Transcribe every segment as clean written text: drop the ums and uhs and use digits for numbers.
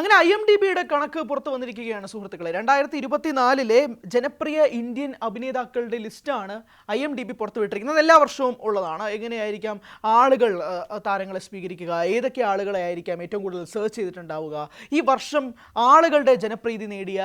അങ്ങനെ IMDbയുടെ കണക്ക് പുറത്തു വന്നിരിക്കുകയാണ് സുഹൃത്തുക്കളെ. 2024 ജനപ്രിയ ഇന്ത്യൻ അഭിനേതാക്കളുടെ ലിസ്റ്റാണ് IMDb പുറത്തുവിട്ടിരിക്കുന്നത്. എല്ലാ വർഷവും ഉള്ളതാണ്. എങ്ങനെയായിരിക്കാം ആളുകൾ താരങ്ങളെ സ്വീകരിക്കുക, ഏതൊക്കെ ആളുകളെ ആയിരിക്കാം ഏറ്റവും കൂടുതൽ സെർച്ച് ചെയ്തിട്ടുണ്ടാവുക, ഈ വർഷം ആളുകളുടെ ജനപ്രീതി നേടിയ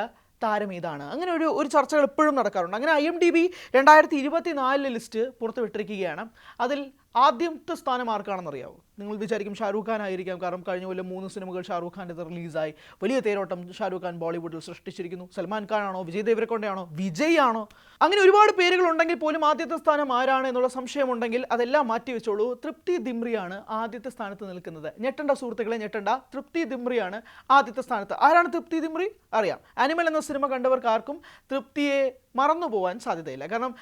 താരം ഏതാണ്, അങ്ങനെ ഒരു ചർച്ചകൾ എപ്പോഴും നടക്കാറുണ്ട്. അങ്ങനെ IMDb 2024 ലിസ്റ്റ് പുറത്തുവിട്ടിരിക്കുകയാണ്. അതിൽ ആദ്യത്തെ സ്ഥാനം ആർക്കാണെന്നറിയാവോ? നിങ്ങൾ വിചാരിക്കും ഷാരൂഖ് ഖാൻ ആയിരിക്കാം. കാരണം കഴിഞ്ഞ കൊല്ലം 3 സിനിമകൾ ഷാരൂഖ് ഖാൻ്റെ റിലീസായി. വലിയ തേരോട്ടം ഷാരൂഖ് ഖാൻ ബോളിവുഡിൽ സൃഷ്ടിച്ചിരിക്കുന്നു. സൽമാൻ ഖാൻ ആണോ, വിജയ് ദേവരക്കൊണ്ടയാണോ, വിജയ് ആണോ? അങ്ങനെ ഒരുപാട് പേരുകൾ ഉണ്ടെങ്കിൽ പോലും ആദ്യത്തെ സ്ഥാനം ആരാണ് എന്നുള്ള സംശയമുണ്ടെങ്കിൽ അതെല്ലാം മാറ്റിവെച്ചോളൂ. തൃപ്തി ദിമ്രിയാണ് ആദ്യത്തെ സ്ഥാനത്ത് നിൽക്കുന്നത്. ഞെട്ടണ്ട സുഹൃത്തുക്കളെ, ഞെട്ടണ്ട. തൃപ്തി ദിമ്രിയാണ് ആദ്യത്തെ സ്ഥാനത്ത്. ആരാണ് തൃപ്തി ദിമ്രി? അറിയാം. ആനിമൽ എന്ന സിനിമ കണ്ടവർക്ക് ആർക്കും തൃപ്തിയെ മറന്നുപോകാൻ സാധ്യതയില്ല. കാരണം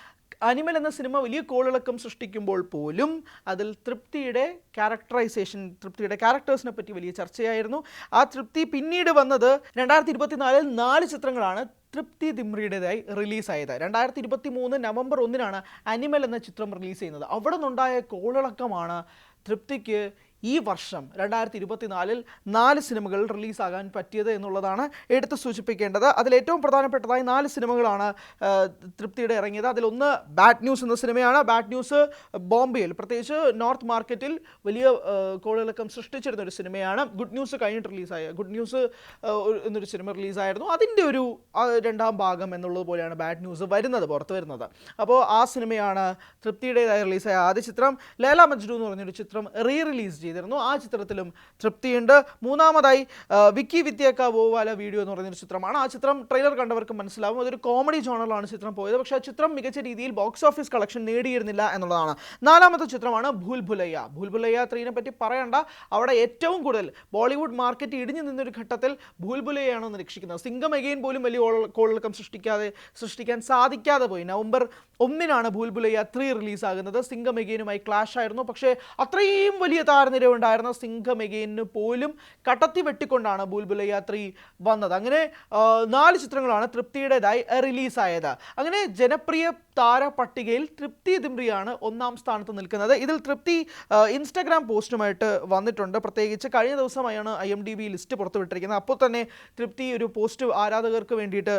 അനിമൽ എന്ന സിനിമ വലിയ കോളിളക്കം സൃഷ്ടിക്കുമ്പോൾ പോലും അതിൽ തൃപ്തിയുടെ ക്യാരക്ടറൈസേഷൻ, തൃപ്തിയുടെ ക്യാരക്ടേഴ്സിനെ പറ്റി വലിയ ചർച്ചയായിരുന്നു. ആ തൃപ്തി പിന്നീട് വന്നത് 2024 4 ചിത്രങ്ങളാണ് തൃപ്തി ദിമ്രിയുടേതായി റിലീസായത്. 2023 നവംബർ 1 അനിമൽ എന്ന ചിത്രം റിലീസ് ചെയ്യുന്നത്. അവിടെ നിന്നുണ്ടായ കോളിളക്കമാണ് തൃപ്തിക്ക് ഈ വർഷം 2024 4 സിനിമകൾ റിലീസാകാൻ പറ്റിയത് എന്നുള്ളതാണ് എടുത്ത് സൂചിപ്പിക്കേണ്ടത്. അതിലേറ്റവും പ്രധാനപ്പെട്ടതായി 4 സിനിമകളാണ് തൃപ്തിയുടെ ഇറങ്ങിയത്. അതിലൊന്ന് ബാഡ് ന്യൂസ് എന്ന സിനിമയാണ്. ബാഡ് ന്യൂസ് ബോംബെയിൽ, പ്രത്യേകിച്ച് നോർത്ത് മാർക്കറ്റിൽ വലിയ കോളിളക്കം സൃഷ്ടിച്ചിരുന്ന ഒരു സിനിമയാണ്. ഗുഡ് ന്യൂസ് കഴിഞ്ഞിട്ട് റിലീസായ ഗുഡ് ന്യൂസ് എന്നൊരു സിനിമ റിലീസായിരുന്നു. അതിൻ്റെ ഒരു രണ്ടാം ഭാഗം എന്നുള്ളത് പോലെയാണ് ബാഡ് ന്യൂസ് പുറത്തു വരുന്നത്. അപ്പോൾ ആ സിനിമയാണ് തൃപ്തിയുടേതായി റിലീസായ ആദ്യ ചിത്രം. ലേല മജ്നു എന്ന് പറഞ്ഞൊരു ചിത്രം റിലീസ് ചെയ്തിരുന്നു. ആ ചിത്രത്തിലും തൃപ്തിയുണ്ട്. മൂന്നാമതായി വിക്കി വിദ്യാക്ക വോവാല വീഡിയോ എന്ന് പറയുന്നൊരു ചിത്രമാണ്. ആ ചിത്രം ട്രെയിലർ കണ്ടവർക്ക് മനസ്സിലാവും. അതൊരു കോമഡി ജോണറിലാണ് ചിത്രം പോയത്. പക്ഷേ ആ ചിത്രം മികച്ച രീതിയിൽ ബോക്സ് ഓഫീസ് കളക്ഷൻ നേടിയിരുന്നില്ല എന്നുള്ളതാണ്. നാലാമത്തെ ചിത്രമാണ് ഭൂൽ ഭുലയ്യ. ഭൂൽ ഭുലയ്യ 3 പറ്റി പറയണ്ട. അവിടെ ഏറ്റവും കൂടുതൽ ബോളിവുഡ് മാർക്കറ്റ് ഇടിഞ്ഞു നിന്നൊരു ഘട്ടത്തിൽ ഭൂൽ ഭുലയ്യയാണ് നിരീക്ഷിക്കുന്നത്. സിംഗം എഗെയിൻ പോലും വലിയ കോളിളക്കം സൃഷ്ടിക്കാൻ സാധിക്കാതെ പോയി. നവംബർ 1 ഭൂൽ ഭുലയ്യ 3 റിലീസാകുന്നത്. സിംഗം എഗെയിനുമായി ക്ലാഷ് ആയിരുന്നു. പക്ഷേ അത്രയും വലിയ താരനിര ഉണ്ടായിരുന്ന സിംഗം എഗെയിന് പോലും കടത്തി വെട്ടിക്കൊണ്ടാണ് ഭൂൽ ഭുലയ്യ 3 വന്നത്. അങ്ങനെ 4 ചിത്രങ്ങളാണ് തൃപ്തിയുടേതായി റിലീസായത്. അങ്ങനെ ജനപ്രിയ താര പട്ടികയിൽ തൃപ്തി ദിമ്രിയാണ് 1ാം സ്ഥാനത്ത് നിൽക്കുന്നത്. ഇതിൽ തൃപ്തി ഇൻസ്റ്റാഗ്രാം പോസ്റ്റുമായിട്ട് വന്നിട്ടുണ്ട്. പ്രത്യേകിച്ച് കഴിഞ്ഞ ദിവസമായാണ് IMDb ലിസ്റ്റ് പുറത്തുവിട്ടിരിക്കുന്നത്. അപ്പോൾ തന്നെ തൃപ്തി ഒരു പോസ്റ്റ് ആരാധകർക്ക് വേണ്ടിയിട്ട്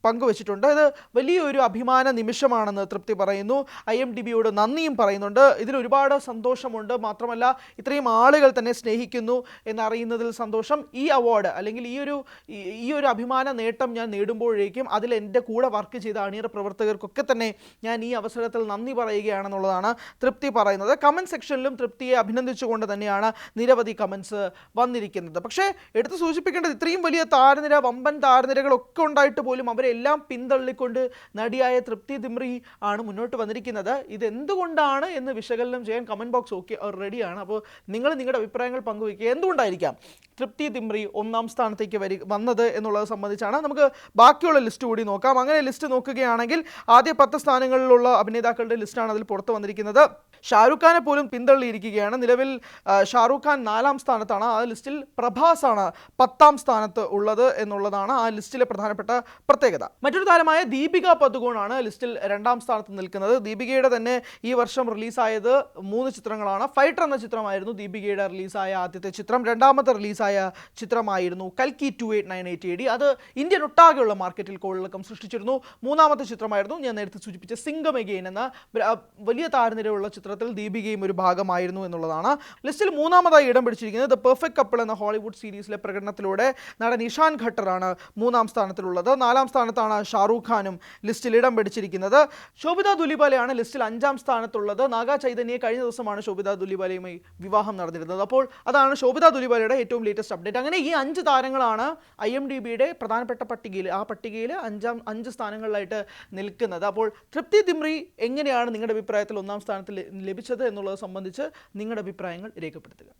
പങ്കുവച്ചിട്ടുണ്ട്. ഇത് വലിയൊരു അഭിമാന നിമിഷമാണെന്ന് തൃപ്തി പറയുന്നു. IMDbയോട് നന്ദിയും പറയുന്നുണ്ട്. ഇതിൽ ഒരുപാട് സന്തോഷമുണ്ട്. മാത്രമല്ല ഇത്രയും ആളുകൾ തന്നെ സ്നേഹിക്കുന്നു എന്നറിയുന്നതിൽ സന്തോഷം. ഈ അവാർഡ് അല്ലെങ്കിൽ ഈ ഒരു അഭിമാന നേട്ടം ഞാൻ നേടുമ്പോഴേക്കും അതിൽ എൻ്റെ കൂടെ വർക്ക് ചെയ്ത അണിയറ പ്രവർത്തകർക്കൊക്കെ തന്നെ ഞാൻ ഈ അവസരത്തിൽ നന്ദി പറയുകയാണെന്നുള്ളതാണ് തൃപ്തി പറയുന്നത്. കമൻറ്റ് സെക്ഷനിലും തൃപ്തിയെ അഭിനന്ദിച്ചുകൊണ്ട് തന്നെയാണ് നിരവധി കമൻസ് വന്നിരിക്കുന്നത്. പക്ഷേ എടുത്ത് സൂചിപ്പിക്കേണ്ടത് ഇത്രയും വലിയ താരനിര, വമ്പൻ താരനിരകളൊക്കെ ഉണ്ടായിട്ട് പോലും അവരെ എല്ലാം പിന്തള്ളിക്കൊണ്ട് നടിയായ തൃപ്തി ദിമ്രി ആണ് മുന്നോട്ട് വന്നിരിക്കുന്നത്. ഇതെന്തുകൊണ്ടാണ് എന്ന് വിശകലനം ചെയ്യാൻ കമൻറ്റ് ബോക്സ് റെഡിയാണ്. അപ്പോൾ നിങ്ങൾ നിങ്ങളുടെ അഭിപ്രായങ്ങൾ പങ്കുവയ്ക്കുക. എന്തുകൊണ്ടായിരിക്കാം തൃപ്തി ദിമ്രി 1ാം സ്ഥാനത്തേക്ക് വന്നത് എന്നുള്ളത് സംബന്ധിച്ചാണ്. നമുക്ക് ബാക്കിയുള്ള ലിസ്റ്റ് കൂടി നോക്കാം. അങ്ങനെ ലിസ്റ്റ് നോക്കുകയാണെങ്കിൽ ആദ്യ 10 സ്ഥാനങ്ങളിലുള്ള അഭിനേതാക്കളുടെ ലിസ്റ്റാണ് അതിൽ പുറത്തു വന്നിരിക്കുന്നത്. ഷാരൂഖ് ഖാനെ പോലും പിന്തള്ളിയിരിക്കുകയാണ്. നിലവിൽ ഷാരൂഖ് ഖാൻ 4ാം സ്ഥാനത്താണ്. ആ ലിസ്റ്റിൽ പ്രഭാസാണ് 10ാം സ്ഥാനത്ത് ഉള്ളത് എന്നുള്ളതാണ് ആ ലിസ്റ്റിലെ പ്രധാനപ്പെട്ട പ്രത്യേകത. മറ്റൊരു താരമായ ദീപിക പദുകോണാണ് ലിസ്റ്റിൽ 2ാം സ്ഥാനത്ത് നിൽക്കുന്നത്. ദീപികയുടെ തന്നെ ഈ വർഷം റിലീസായത് 3 ചിത്രങ്ങളാണ്. ഫൈറ്റർ എന്ന ചിത്രമായിരുന്നു ദീപികയുടെ റിലീസായ ആദ്യത്തെ ചിത്രം. രണ്ടാമത്തെ റിലീസായ ചിത്രമായിരുന്നു കൽക്കി 2898 AD. അത് ഇന്ത്യൻ ഒട്ടാകെയുള്ള മാർക്കറ്റിൽ കോളിളക്കം സൃഷ്ടിച്ചിരുന്നു. മൂന്നാമത്തെ ചിത്രമായിരുന്നു ഞാൻ നേരത്തെ സൂചിപ്പിച്ച സിംഗം എഗെയിൻ എന്ന വലിയ താരനിരയുള്ള ചിത്രത്തിൽ ദീപികയും ഒരു ഭാഗമായിരുന്നു എന്നുള്ളതാണ്. ലിസ്റ്റിൽ 3ാമതായി ഇടം പിടിച്ചിരിക്കുന്നത് ദ പെർഫെക്റ്റ് കപ്പിൾ എന്ന ഹോളിവുഡ് സീരീസിലെ പ്രകടനത്തിലൂടെ നടൻ ഇഷാൻ ഖട്ടറാണ് 3ാം സ്ഥാനത്തിലുള്ളത്. 4ാം സ്ഥാനത്താണ് ഷാരൂഖ് ഖാനും ലിസ്റ്റിൽ ഇടം പിടിച്ചിരിക്കുന്നത്. ശോഭിത ദുലിബാലയാണ് ലിസ്റ്റിൽ 5ാം സ്ഥാനത്തുള്ളത്. നാഗ ചൈതന്യയെ കഴിഞ്ഞ ദിവസമാണ് ശോഭിത ദുലിബാലയുമായി വിവാഹം നടന്നിരുന്നത്. അപ്പോൾ അതാണ് ശോഭിത ദുലിബാലയുടെ ഏറ്റവും ലേറ്റസ്റ്റ് അപ്ഡേറ്റ്. അങ്ങനെ ഈ 5 താരങ്ങളാണ് IMDbയുടെ പ്രധാനപ്പെട്ട പട്ടികയിൽ 5 സ്ഥാനങ്ങളിലായിട്ട് നിൽക്കുന്നത്. അപ്പോൾ തൃപ്തി ദിമ്രി എങ്ങനെയാണ് നിങ്ങളുടെ അഭിപ്രായത്തിൽ 1ാം സ്ഥാനത്ത് ലഭിച്ചത് എന്നുള്ളത് സംബന്ധിച്ച് നിങ്ങളുടെ അഭിപ്രായങ്ങൾ രേഖപ്പെടുത്തുക.